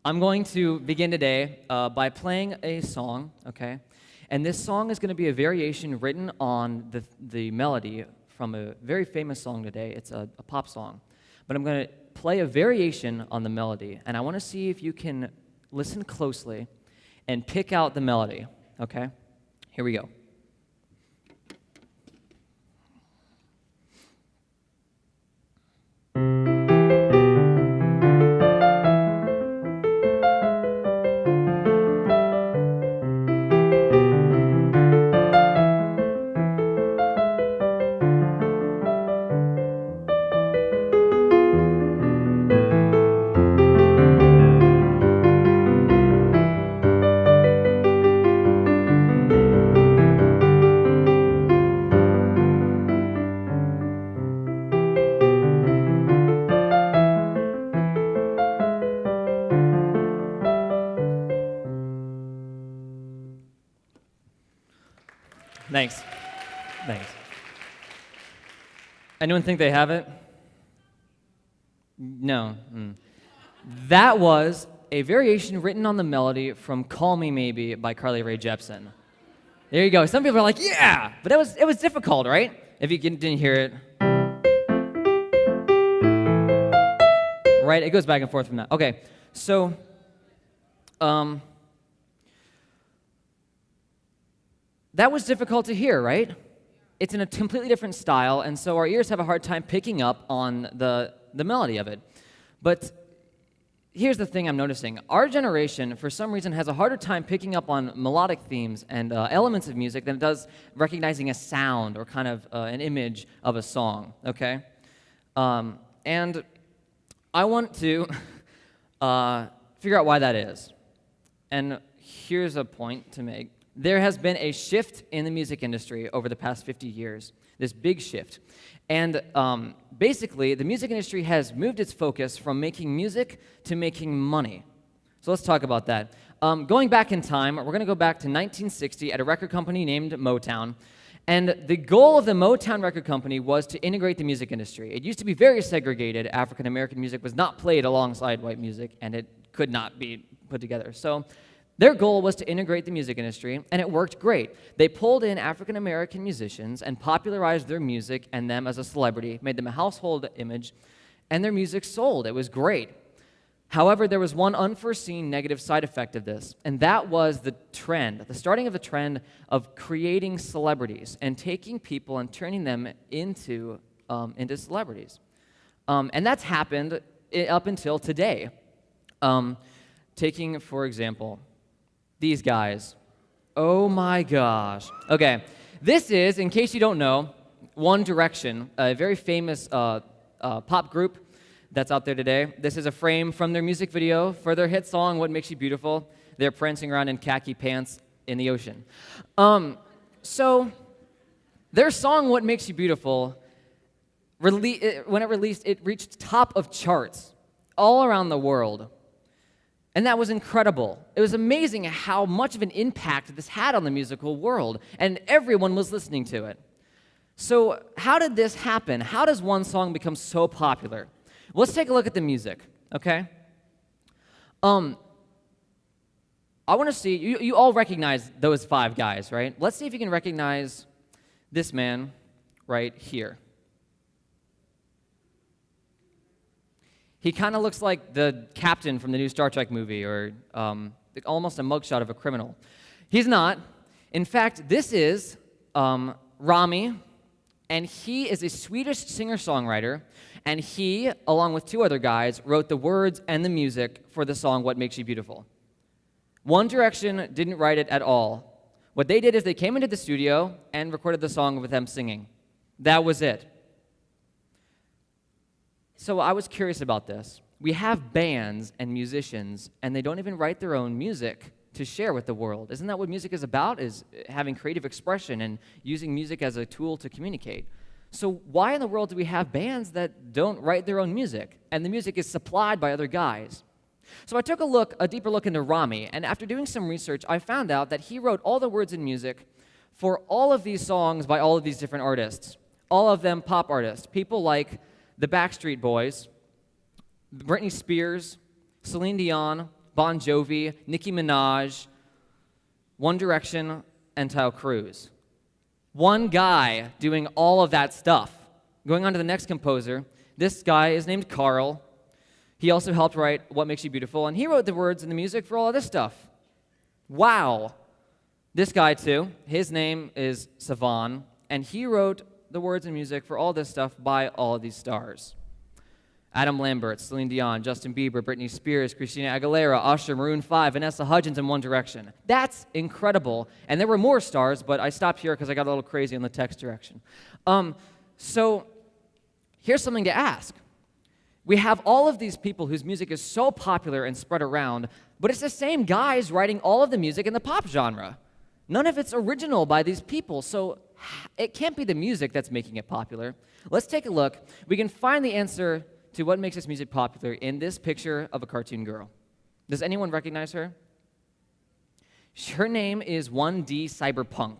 I'm going to begin today by playing a song, okay? And this song is going to be a variation written on the melody from a very famous song today. It's a pop song. But I'm going to play a variation on the melody, and I want to see if you can listen closely and pick out the melody, okay? Here we go. Thanks. Anyone think they have it? No. That was a variation written on the melody from Call Me Maybe by Carly Rae Jepsen. There you go. Some people are like, yeah! But it was difficult, right? If you didn't hear it. Right? It goes back and forth from that. Okay, so that was difficult to hear, right? It's in a completely different style, and so our ears have a hard time picking up on the melody of it. But here's the thing I'm noticing. Our generation, for some reason, has a harder time picking up on melodic themes and elements of music than it does recognizing a sound or kind of an image of a song, okay? And I want to figure out why that is. And here's a point to make. There has been a shift in the music industry over the past 50 years, this big shift. And basically, the music industry has moved its focus from making music to making money. So let's talk about that. Going back in time, we're going to go back to 1960 at a record company named Motown. And the goal of the Motown record company was to integrate the music industry. It used to be very segregated. African American music was not played alongside white music, and it could not be put together. So their goal was to integrate the music industry, and it worked great. They pulled in African American musicians and popularized their music and them as a celebrity, made them a household image, and their music sold. It was great. However, there was one unforeseen negative side effect of this, and that was the trend, the starting of the trend of creating celebrities and taking people and turning them into celebrities. And that's happened up until today. Taking, for example, these guys. Oh my gosh. Okay, this is, in case you don't know, One Direction, a very famous pop group that's out there today. This is a frame from their music video for their hit song, What Makes You Beautiful. They're prancing around in khaki pants in the ocean. So their song, What Makes You Beautiful, when it released, it reached top of charts all around the world. And that was incredible. It was amazing how much of an impact this had on the musical world, and everyone was listening to it. So how did this happen? How does one song become so popular? Well, let's take a look at the music, okay? I want to see, you all recognize those five guys, right? Let's see if you can recognize this man right here. He kind of looks like the captain from the new Star Trek movie, or almost a mugshot of a criminal. He's not. In fact, this is Rami, and he is a Swedish singer-songwriter, and he, along with two other guys, wrote the words and the music for the song What Makes You Beautiful. One Direction didn't write it at all. What they did is they came into the studio and recorded the song with them singing. That was it. So I was curious about this. We have bands and musicians, and they don't even write their own music to share with the world. Isn't that what music is about, is having creative expression and using music as a tool to communicate? So why in the world do we have bands that don't write their own music, and the music is supplied by other guys? So I took a deeper look into Rami, and after doing some research, I found out that he wrote all the words and music for all of these songs by all of these different artists, all of them pop artists, people like the Backstreet Boys, Britney Spears, Celine Dion, Bon Jovi, Nicki Minaj, One Direction, and Tyle Cruz. One guy doing all of that stuff. Going on to the next composer, this guy is named Carl. He also helped write What Makes You Beautiful, and he wrote the words and the music for all of this stuff. Wow. This guy, too, his name is Savan, and he wrote the words and music for all this stuff by all of these stars. Adam Lambert, Celine Dion, Justin Bieber, Britney Spears, Christina Aguilera, Usher, Maroon 5, Vanessa Hudgens, and One Direction. That's incredible. And there were more stars, but I stopped here because I got a little crazy on the text direction. So here's something to ask. We have all of these people whose music is so popular and spread around, but it's the same guys writing all of the music in the pop genre. None of it's original by these people, so it can't be the music that's making it popular. Let's take a look. We can find the answer to what makes this music popular in this picture of a cartoon girl. Does anyone recognize her? Her name is 1D Cyberpunk,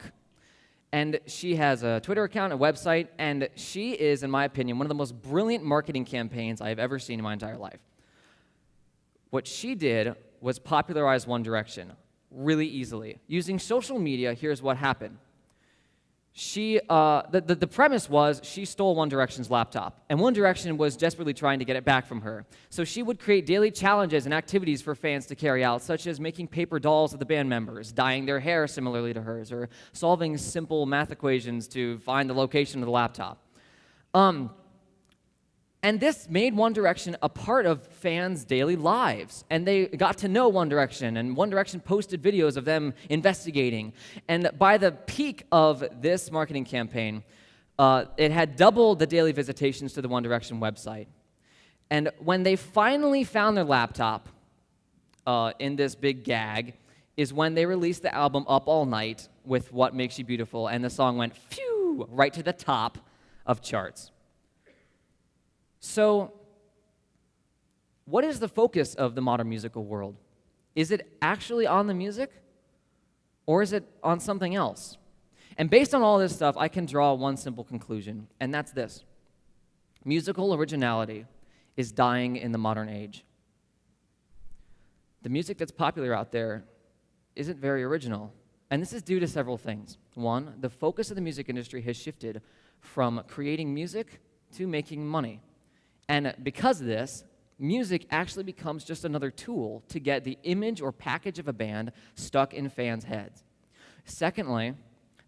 and she has a Twitter account, a website, and she is, in my opinion, one of the most brilliant marketing campaigns I have ever seen in my entire life. What she did was popularize One Direction really easily. Using social media, here's what happened. The premise was she stole One Direction's laptop, and One Direction was desperately trying to get it back from her. So she would create daily challenges and activities for fans to carry out, such as making paper dolls of the band members, dyeing their hair similarly to hers, or solving simple math equations to find the location of the laptop. And this made One Direction a part of fans' daily lives. And they got to know One Direction, and One Direction posted videos of them investigating. And by the peak of this marketing campaign, it had doubled the daily visitations to the One Direction website. And when they finally found their laptop in this big gag, is when they released the album Up All Night with What Makes You Beautiful, and the song went, phew, right to the top of charts. So, what is the focus of the modern musical world? Is it actually on the music, or is it on something else? And based on all this stuff, I can draw one simple conclusion, and that's this. Musical originality is dying in the modern age. The music that's popular out there isn't very original, and this is due to several things. One, the focus of the music industry has shifted from creating music to making money. And because of this, music actually becomes just another tool to get the image or package of a band stuck in fans' heads. Secondly,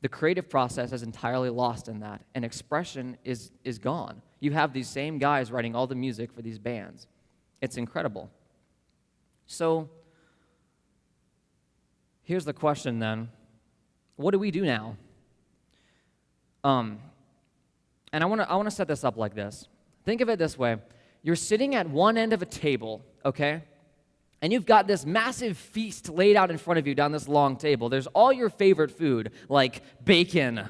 the creative process is entirely lost in that, and expression is gone. You have these same guys writing all the music for these bands. It's incredible. So, here's the question then. What do we do now? And I want to set this up like this. Think of it this way. You're sitting at one end of a table, okay? And you've got this massive feast laid out in front of you down this long table. There's all your favorite food, like bacon,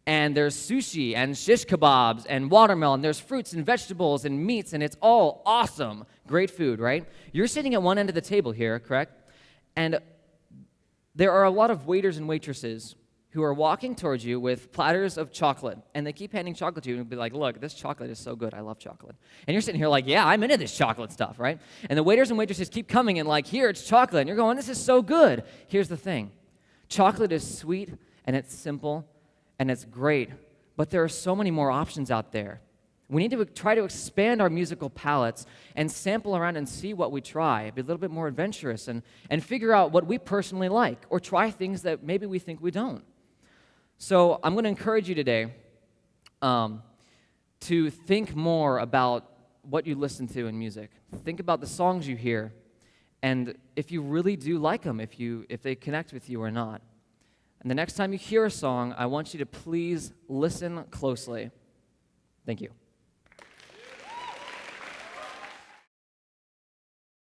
and there's sushi, and shish kebabs, and watermelon. There's fruits and vegetables and meats, and it's all awesome. Great food, right? You're sitting at one end of the table here, correct? And there are a lot of waiters and waitresses who are walking towards you with platters of chocolate, and they keep handing chocolate to you and be like, look, this chocolate is so good, I love chocolate. And you're sitting here like, yeah, I'm into this chocolate stuff, right? And the waiters and waitresses keep coming and like, here, it's chocolate, and you're going, this is so good. Here's the thing. Chocolate is sweet, and it's simple, and it's great, but there are so many more options out there. We need to try to expand our musical palettes and sample around and see what we try, be a little bit more adventurous, and figure out what we personally like, or try things that maybe we think we don't. So I'm going to encourage you today to think more about what you listen to in music. Think about the songs you hear, and if you really do like them, if they connect with you or not. And the next time you hear a song, I want you to please listen closely. Thank you.